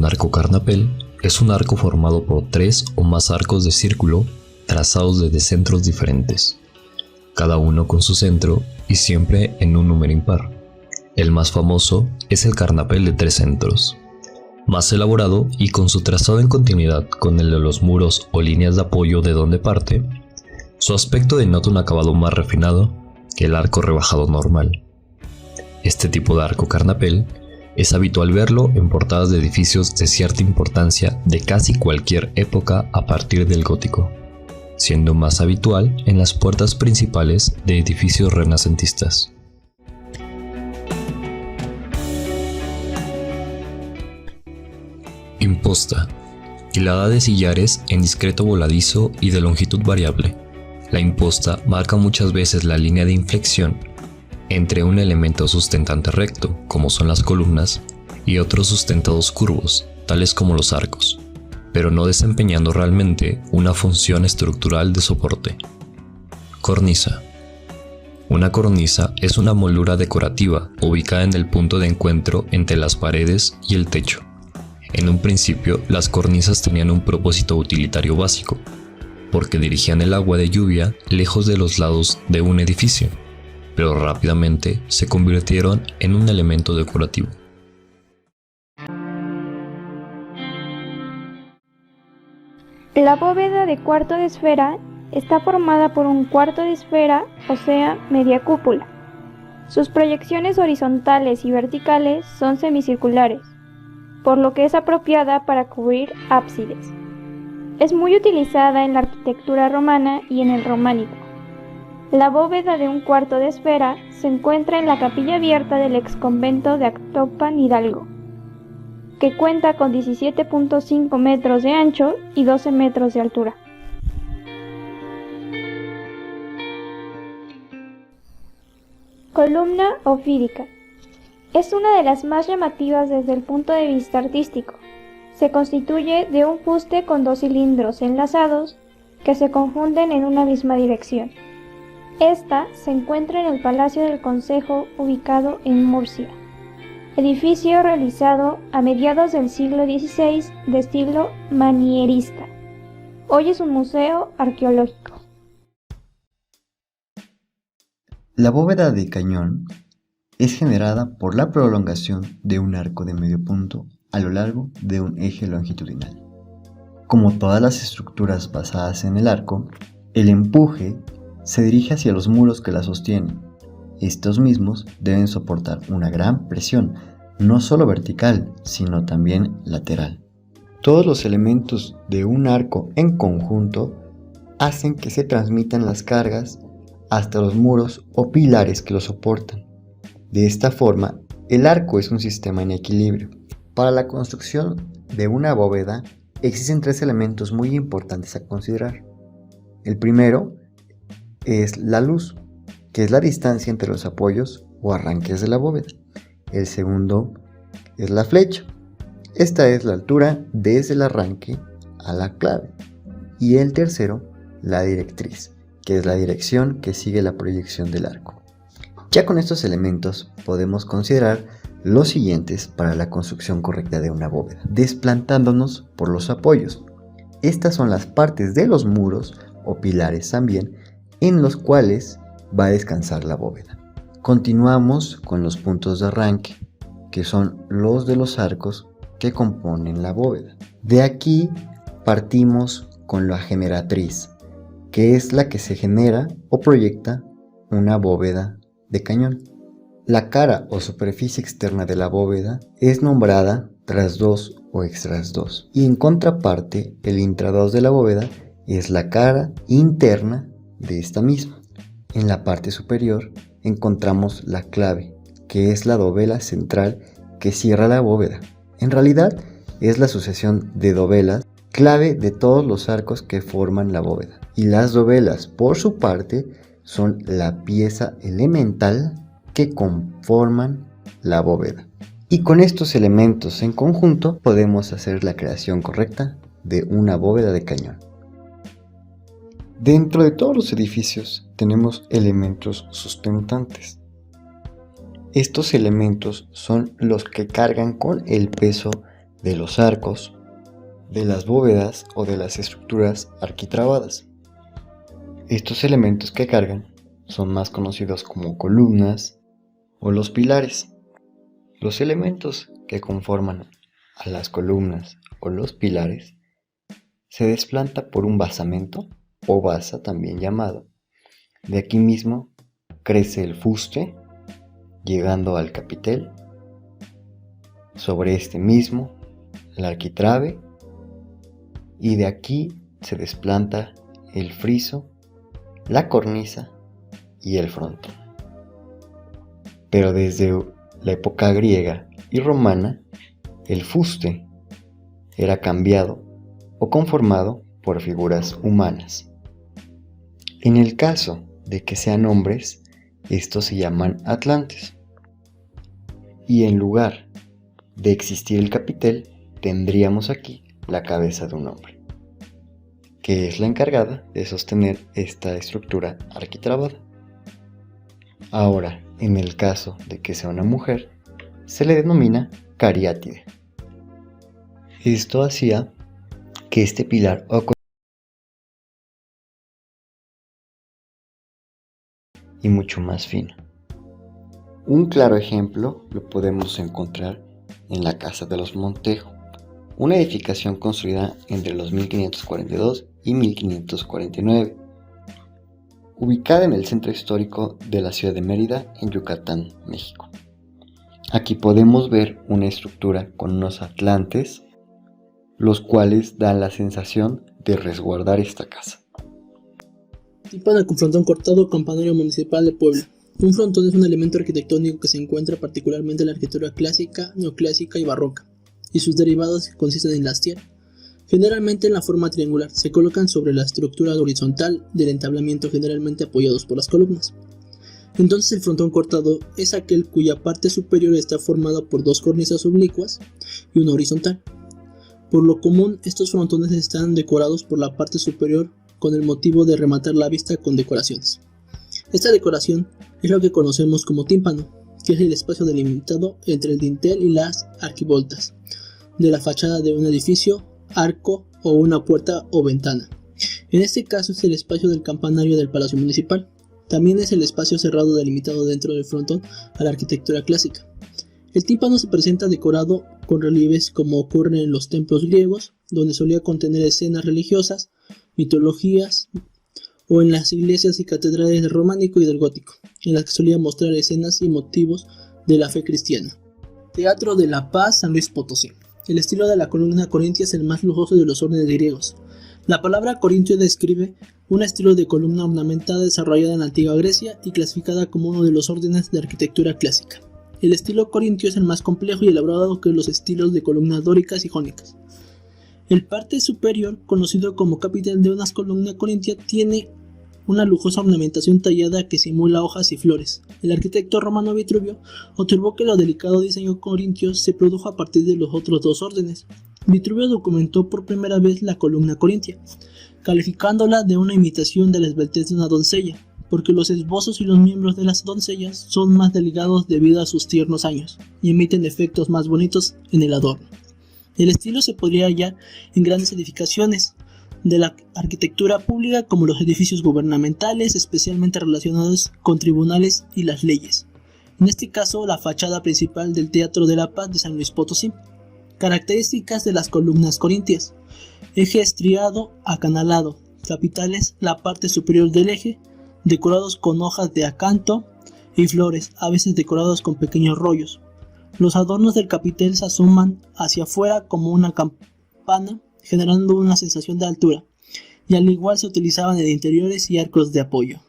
Un arco carnapel es un arco formado por 3 o más arcos de círculo trazados desde centros diferentes, cada uno con su centro y siempre en un número impar. El más famoso es el carnapel de 3 centros, más elaborado y con su trazado en continuidad con el de los muros o líneas de apoyo de donde parte. Su aspecto denota un acabado más refinado que el arco rebajado normal. Este tipo de arco carnapel es habitual verlo en portadas de edificios de cierta importancia de casi cualquier época a partir del gótico, siendo más habitual en las puertas principales de edificios renacentistas. Imposta, hilada de sillares en discreto voladizo y de longitud variable. La imposta marca muchas veces la línea de inflexión entre un elemento sustentante recto, como son las columnas, y otros sustentados curvos, tales como los arcos, pero no desempeñando realmente una función estructural de soporte. Cornisa. Una cornisa es una moldura decorativa ubicada en el punto de encuentro entre las paredes y el techo. En un principio, las cornisas tenían un propósito utilitario básico, porque dirigían el agua de lluvia lejos de los lados de un edificio, pero rápidamente se convirtieron en un elemento decorativo. La bóveda de cuarto de esfera está formada por un cuarto de esfera, o sea, media cúpula. Sus proyecciones horizontales y verticales son semicirculares, por lo que es apropiada para cubrir ábsides. Es muy utilizada en la arquitectura romana y en el románico. La bóveda de un cuarto de esfera se encuentra en la capilla abierta del exconvento de Actopan Hidalgo, que cuenta con 17.5 metros de ancho y 12 metros de altura. Columna ofídica. Es una de las más llamativas desde el punto de vista artístico. Se constituye de un fuste con 2 cilindros enlazados que se confunden en una misma dirección. Esta se encuentra en el Palacio del Consejo, ubicado en Murcia, edificio realizado a mediados del siglo XVI de estilo manierista. Hoy es un museo arqueológico. La bóveda de cañón es generada por la prolongación de un arco de medio punto a lo largo de un eje longitudinal. Como todas las estructuras basadas en el arco, el empuje se dirige hacia los muros que la sostienen. Estos mismos deben soportar una gran presión, no solo vertical, sino también lateral. Todos los elementos de un arco en conjunto hacen que se transmitan las cargas hasta los muros o pilares que lo soportan. De esta forma, el arco es un sistema en equilibrio. Para la construcción de una bóveda existen 3 elementos muy importantes a considerar. El primero es la luz, que es la distancia entre los apoyos o arranques de la bóveda. El segundo es la flecha. Esta es la altura desde el arranque a la clave. Y el tercero, la directriz, que es la dirección que sigue la proyección del arco. Ya con estos elementos podemos considerar los siguientes para la construcción correcta de una bóveda, desplantándonos por los apoyos. Estas son las partes de los muros o pilares también en los cuales va a descansar la bóveda. Continuamos con los puntos de arranque, que son los de los arcos que componen la bóveda. De aquí partimos con la generatriz, que es la que se genera o proyecta una bóveda de cañón. La cara o superficie externa de la bóveda es nombrada trasdos o extrasdos, y en contraparte el intrados de la bóveda es la cara interna de esta misma. En la parte superior encontramos la clave, que es la dovela central que cierra la bóveda. En realidad es la sucesión de dovelas clave de todos los arcos que forman la bóveda, y las dovelas por su parte son la pieza elemental que conforman la bóveda. Y con estos elementos en conjunto podemos hacer la creación correcta de una bóveda de cañón. Dentro de todos los edificios tenemos elementos sustentantes. Estos elementos son los que cargan con el peso de los arcos, de las bóvedas o de las estructuras arquitrabadas. Estos elementos que cargan son más conocidos como columnas o los pilares. Los elementos que conforman a las columnas o los pilares se desplanta por un basamento o basa también llamado. De aquí mismo crece el fuste, llegando al capitel. Sobre este mismo, el arquitrabe, y de aquí se desplanta el friso, la cornisa y el frontón. Pero desde la época griega y romana, el fuste era cambiado o conformado por figuras humanas. En el caso de que sean hombres, estos se llaman atlantes. Y en lugar de existir el capitel, tendríamos aquí la cabeza de un hombre, que es la encargada de sostener esta estructura arquitrabada. Ahora, en el caso de que sea una mujer, se le denomina cariátide. Esto hacía que este pilar y mucho más fino. Un claro ejemplo lo podemos encontrar en la Casa de los Montejo, una edificación construida entre los 1542 y 1549, ubicada en el centro histórico de la ciudad de Mérida, en Yucatán, México. Aquí podemos ver una estructura con unos atlantes, los cuales dan la sensación de resguardar esta casa. Tímpano con frontón cortado, campanario municipal de Puebla. Un frontón es un elemento arquitectónico que se encuentra particularmente en la arquitectura clásica, neoclásica y barroca, y sus derivados consisten en la hastiera. Generalmente en la forma triangular, se colocan sobre la estructura horizontal del entablamiento, generalmente apoyados por las columnas. Entonces el frontón cortado es aquel cuya parte superior está formada por dos cornisas oblicuas y una horizontal. Por lo común, estos frontones están decorados por la parte superior con el motivo de rematar la vista con decoraciones. Esta decoración es lo que conocemos como tímpano, que es el espacio delimitado entre el dintel y las arquivoltas de la fachada de un edificio, arco o una puerta o ventana. En este caso es el espacio del campanario del Palacio Municipal. También es el espacio cerrado delimitado dentro del frontón a la arquitectura clásica. El tímpano se presenta decorado con relieves como ocurre en los templos griegos, donde solía contener escenas religiosas, mitologías, o en las iglesias y catedrales del románico y del gótico, en las que solía mostrar escenas y motivos de la fe cristiana. Teatro de la Paz, San Luis Potosí. El estilo de la columna corintia es el más lujoso de los órdenes griegos. La palabra corintio describe un estilo de columna ornamentada desarrollada en la antigua Grecia y clasificada como uno de los órdenes de arquitectura clásica. El estilo corintio es el más complejo y elaborado que los estilos de columnas dóricas y jónicas. El parte superior, conocido como capitel de una columna corintia, tiene una lujosa ornamentación tallada que simula hojas y flores. El arquitecto romano Vitruvio observó que lo delicado diseño corintio se produjo a partir de los otros dos órdenes. Vitruvio documentó por primera vez la columna corintia, calificándola de una imitación de la esbeltez de una doncella, porque los esbozos y los miembros de las doncellas son más delgados debido a sus tiernos años, y emiten efectos más bonitos en el adorno. El estilo se podría hallar en grandes edificaciones de la arquitectura pública como los edificios gubernamentales, especialmente relacionados con tribunales y las leyes. En este caso, la fachada principal del Teatro de la Paz de San Luis Potosí. Características de las columnas corintias: eje estriado acanalado, capiteles la parte superior del eje, decorados con hojas de acanto y flores, a veces decorados con pequeños rollos. Los adornos del capitel se asoman hacia afuera como una campana, generando una sensación de altura, y al igual se utilizaban en interiores y arcos de apoyo.